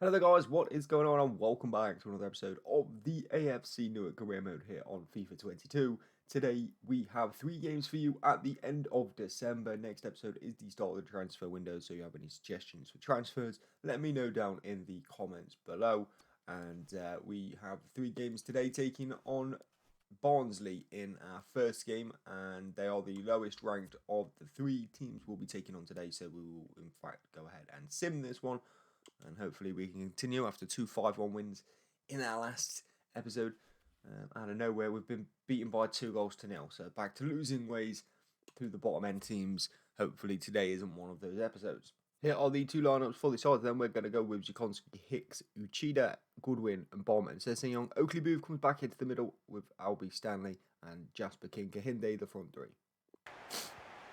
Hello there guys, what is going on and welcome back to another episode of the AFC Newark career mode here on FIFA 22. Today we have 3 games for you at the end of December. Next episode is the start of the transfer window, so if you have any suggestions for transfers, let me know down in the comments below. And we have 3 games today, taking on Barnsley in our first game, and they are the lowest ranked of the 3 teams we'll be taking on today, so we will in fact go ahead and sim this one. And hopefully we can continue after 2 5-1 wins in our last episode. Out of nowhere, we've been beaten by 2-0. So back to losing ways through the bottom end teams. Hopefully today isn't one of those episodes. Here are the 2 lineups for the side. Then we're going to go with Jakonski, Hicks, Uchida, Goodwin and Bomb. And Sessegnon. Oakley Booth comes back into the middle with Albie Stanley and Jasper King Kahinde, the front 3.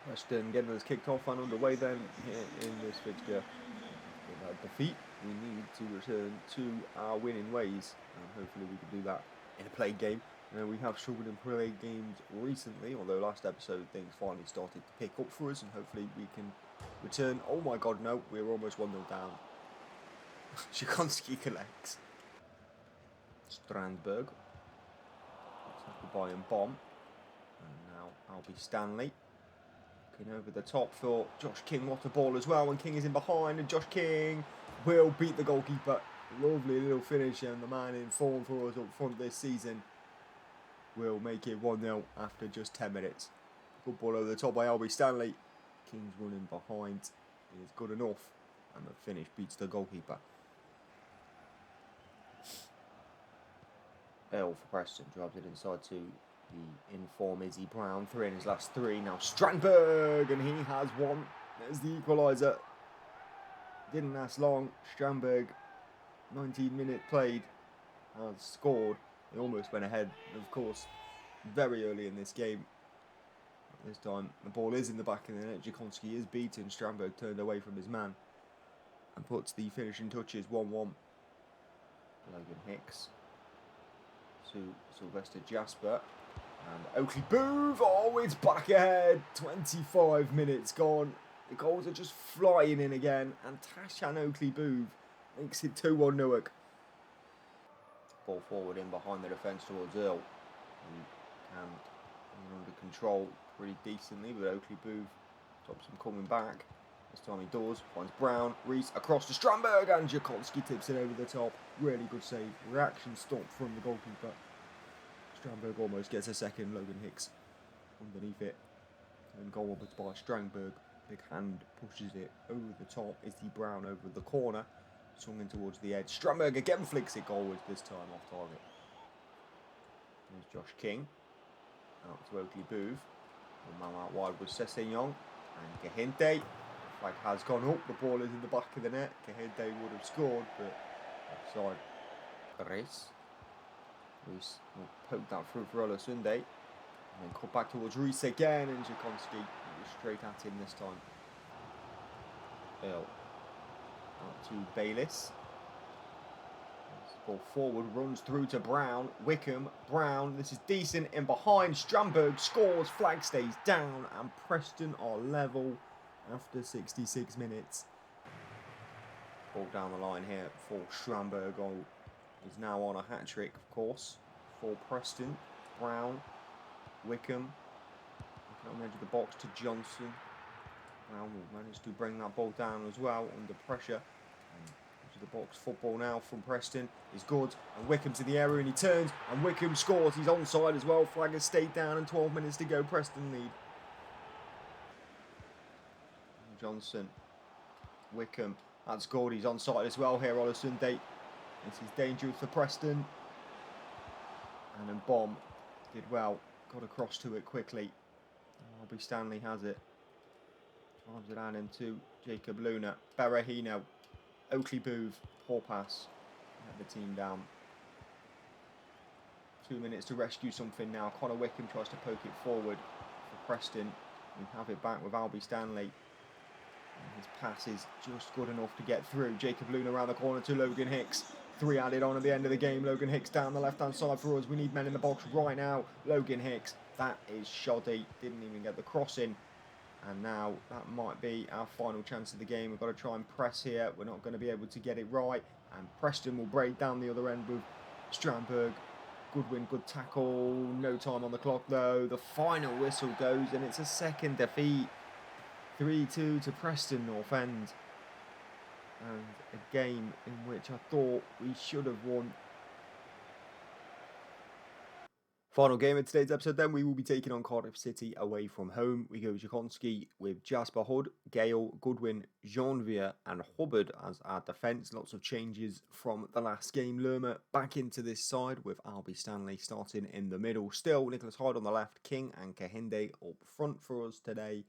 Preston getting us kicked off and underway then here in this fixture. Without defeat, we need to return to our winning ways, and hopefully we can do that in a play game. We have struggled in play games recently, although last episode things finally started to pick up for us, and hopefully we can return. Oh my god, no, we're almost 1-0 down. Jakonski collects. Strandberg. Let's have to buy him Bomb. And now Albie Stanley. Over the top for Josh King. What a ball as well, and King is in behind, and Josh King will beat the goalkeeper. Lovely little finish, and the man in form for us up front this season will make it 1-0 after just 10 minutes. Good ball over the top by Albie Stanley. King's running behind is good enough, and the finish beats the goalkeeper. L for Preston, drives it inside to the in-form Izzy Brown, 3 in his last 3. Now Strandberg, and he has one. There's the equaliser. Didn't last long. Strandberg, 19 minutes played, has scored. He almost went ahead, of course, very early in this game. This time, the ball is in the back of the net. Jakonski is beaten. Strandberg turned away from his man and puts the finishing touches 1-1. Logan Hicks to Sylvester Jasper. And Oakley Booth, oh, it's back ahead. 25 minutes gone. The goals are just flying in again. And Tashan Oakley Booth makes it 2-1 Newark. Ball forward in behind the defence towards Earl. He can bring under control pretty decently, but Oakley Booth stops him coming back. This time he does. Finds Brown. Reese across to Strandberg, and Jakonski tips it over the top. Really good save. Reaction stop from the goalkeeper. Strandberg almost gets a second. Logan Hicks underneath it. And goal upwards by Strandberg. Big hand pushes it over the top. Izzy Brown over the corner. Swung in towards the edge. Strandberg again flicks it goalwards, this time off target. There's Josh King. Out to Oakley Booth. One man out wide was Sessegnon. And Kahinde. Flag has gone up. The ball is in the back of the net. Kahinde would have scored, but offside. Reese will poke that through for Olasunde. And then cut back towards Reese again, and Jakonski straight at him this time. Earl out to Bayliss. Ball forward, runs through to Brown. Wickham, Brown, this is decent, in behind. Strandberg scores, flag stays down, and Preston are level after 66 minutes. Ball down the line here for Strandberg. Is now on a hat-trick, of course, for Preston. Brown, Wickham, on the edge of the box to Johnson. Brown will manage to bring that ball down as well under pressure. Into the box, football now from Preston is good, and Wickham to the area, and he turns, and Wickham scores. He's onside as well. Flag has stayed down, and 12 minutes to go. Preston lead. Johnson, Wickham, that's scored. He's onside as well here. Olasunde. This is dangerous for Preston. And then Bomb did well. Got across to it quickly. Albie Stanley has it. Drives it down into Jacob Luna. Berahino. Oakley Booth. Poor pass. Let the team down. 2 minutes to rescue something now. Connor Wickham tries to poke it forward for Preston. We have it back with Albie Stanley. And his pass is just good enough to get through. Jacob Luna around the corner to Logan Hicks. 3 added on at the end of the game. Logan Hicks down the left-hand side for us. We need men in the box right now. Logan Hicks, that is shoddy. Didn't even get the cross in. And now that might be our final chance of the game. We've got to try and press here. We're not going to be able to get it right. And Preston will break down the other end with Strandberg. Goodwin, good tackle. No time on the clock though. The final whistle goes and it's a second defeat. 3-2 to Preston North End. And a game in which I thought we should have won. Final game of today's episode then, we will be taking on Cardiff City away from home. We go Jakonski with Jasper Hood, Gale, Goodwin, Janvier and Hubbard as our defence. Lots of changes from the last game. Lerma back into this side with Albie Stanley starting in the middle. Still, Nicholas Hyde on the left, King and Kahinde up front for us today.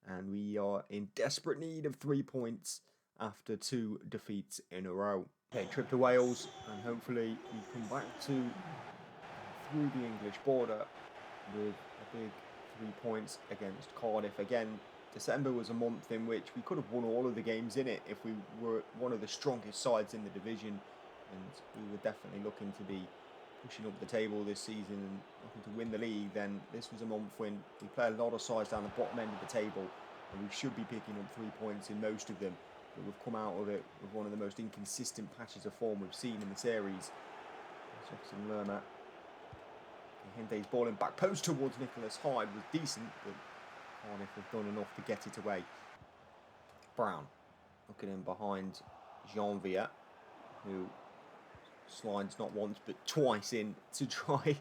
And we are in desperate need of 3 points after 2 defeats in a row. Okay, trip to Wales and hopefully we come back to through the English border with a big 3 points against Cardiff. Again, December was a month in which we could have won all of the games in it if we were one of the strongest sides in the division, and we were definitely looking to be pushing up the table this season and looking to win the league. Then this was a month when we play a lot of sides down the bottom end of the table and we should be picking up 3 points in most of them, but we've come out of it with one of the most inconsistent patches of form we've seen in the series. Jackson Lerma. Hinde's ball in back post towards Nicholas Hyde was decent, but Cardiff have done enough to get it away. Brown looking in behind Janvier, who slides not once but twice in to try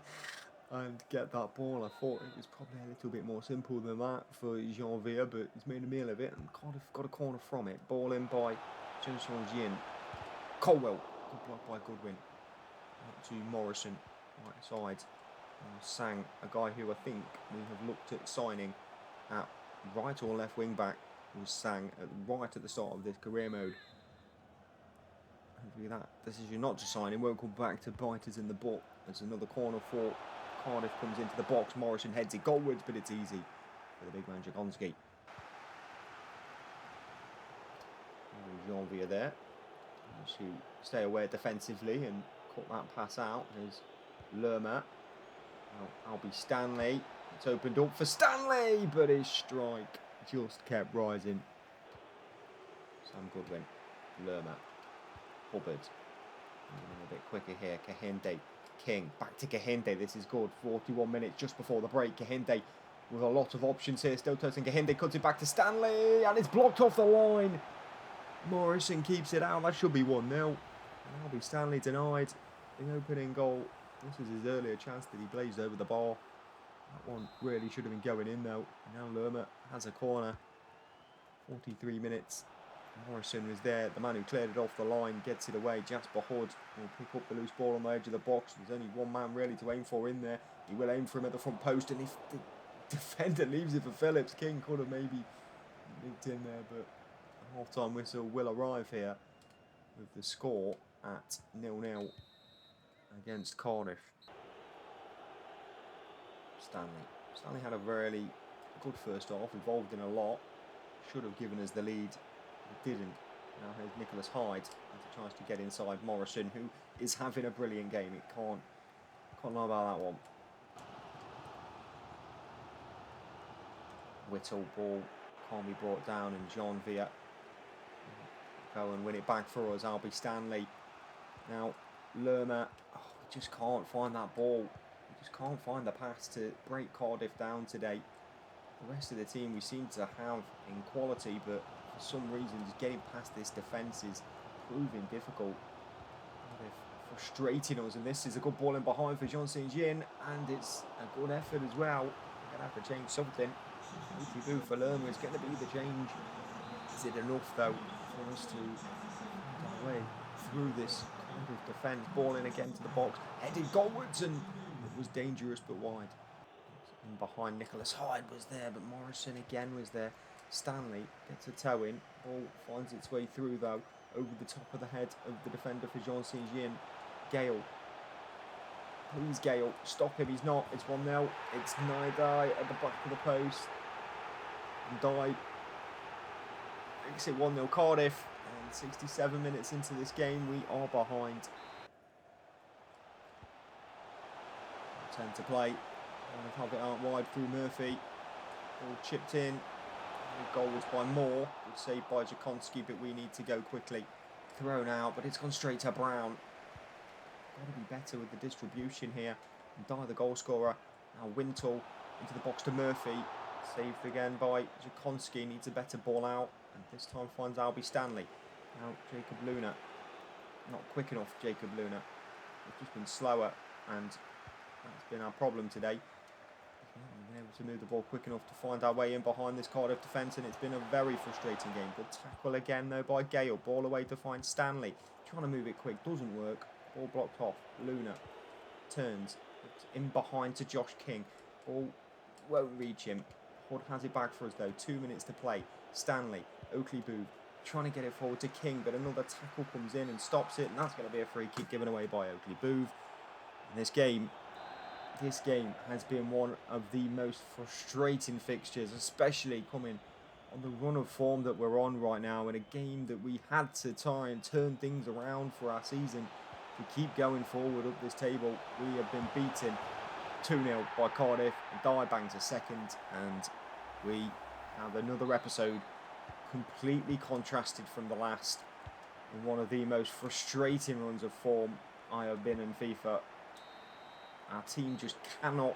and get that ball. I thought it was probably a little bit more simple than that for Janvier, but he's made a meal of it and Cardiff got a corner from it. Ball in by Jin. Colwell, good block by Goodwin. Out to Morrison, right side. Sang, a guy who I think we have looked at signing at right or left wing back, was Sang right at the start of this career mode. Hopefully that decision not to sign him won't come back to bite us in the butt. There's another corner for Cardiff, comes into the box. Morrison heads it goalwards, but it's easy for the big man Jakonski. Janvier there to stay aware defensively and cut that pass out. There's Lerma. Albie Stanley, it's opened up for Stanley, but his strike just kept rising. Sam Goodwin, Lerma, Hubbard, a bit quicker here, Kahinde, King, back to Kahinde, this is good, 41 minutes just before the break, Kahinde with a lot of options here, still toasting, Kahinde cuts it back to Stanley, and it's blocked off the line. Morrison keeps it out, that should be 1-0. Albie Stanley denied the opening goal. This was his earlier chance that he blazed over the bar. That one really should have been going in though. Now Lerma has a corner. 43 minutes. Morrison was there. The man who cleared it off the line gets it away. Jasper Hood will pick up the loose ball on the edge of the box. There's only one man really to aim for in there. He will aim for him at the front post, and if the defender leaves it for Phillips, King could have maybe nicked in there, but a half-time whistle will arrive here with the score at 0-0. Against Cardiff. Stanley had a really good first half, involved in a lot. Should have given us the lead, but didn't. Now here's Nicholas Hyde as he tries to get inside Morrison, who is having a brilliant game. It can't lie about that one. Whittle ball can't be brought down, and Janvier go and win it back for us. Albie Stanley. Now Lerma, we just can't find that ball. We just can't find the pass to break Cardiff down today. The rest of the team we seem to have in quality, but for some reason just getting past this defence is proving difficult. Cardiff frustrating us, and this is a good ball in behind for Jean Saint-Jean, and it's a good effort as well. We're going to have to change something. Boo for Lerma is going to be the change. Is it enough though for us to find our way through this defence? Ball in again to the box, headed goalwards, and it was dangerous but wide. And behind Nicholas Hyde was there, but Morrison again was there. Stanley gets a toe in, ball finds its way through though, over the top of the head of the defender for Jean Saint-Jean. Gale, please Gale, stop him, he's not, it's 1-0, it's Naidai at the back of the post, and Dye makes it 1-0 Cardiff. 67 minutes into this game, we are behind. 10 to play. Have it out wide through Murphy. All chipped in. The goal was by Moore. Good save by Jakonski, but we need to go quickly. thrown out, but it's gone straight to Brown. Got to be better with the distribution here. And Dyer, the goal scorer. Now Wintle into the box to Murphy. Saved again by Jakonski. Needs a better ball out. And this time finds Albie Stanley. Now Jacob Luna. Not quick enough, Jacob Luna. It's just been slower. And that's been our problem today. We've been able to move the ball quick enough to find our way in behind this Cardiff defence. And it's been a very frustrating game. Good tackle again though by Gale. Ball away to find Stanley. Trying to move it quick. Doesn't work. Ball blocked off. Luna turns. In behind to Josh King. Ball won't reach him. Hood has it back for us though. 2 minutes to play. Stanley. Oakley Booth. Trying to get it forward to King. But another tackle comes in and stops it. And that's going to be a free kick given away by Oakley Booth. And this game has been one of the most frustrating fixtures. Especially coming on the run of form that we're on right now. In a game that we had to try and turn things around for our season. To keep going forward up this table. We have been beaten 2-0 by Cardiff. Dyer bangs a second, and we have another episode completely contrasted from the last. In one of the most frustrating runs of form I have been in FIFA. Our team just cannot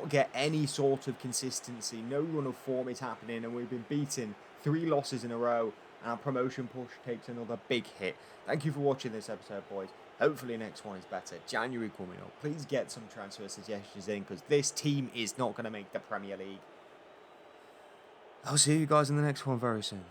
get any sort of consistency. No run of form is happening, and we've been beaten 3 losses in a row. Our promotion push takes another big hit. Thank you for watching this episode, boys. Hopefully next one is better. January coming up. Please get some transfer suggestions in, because this team is not going to make the Premier League. I'll see you guys in the next one very soon.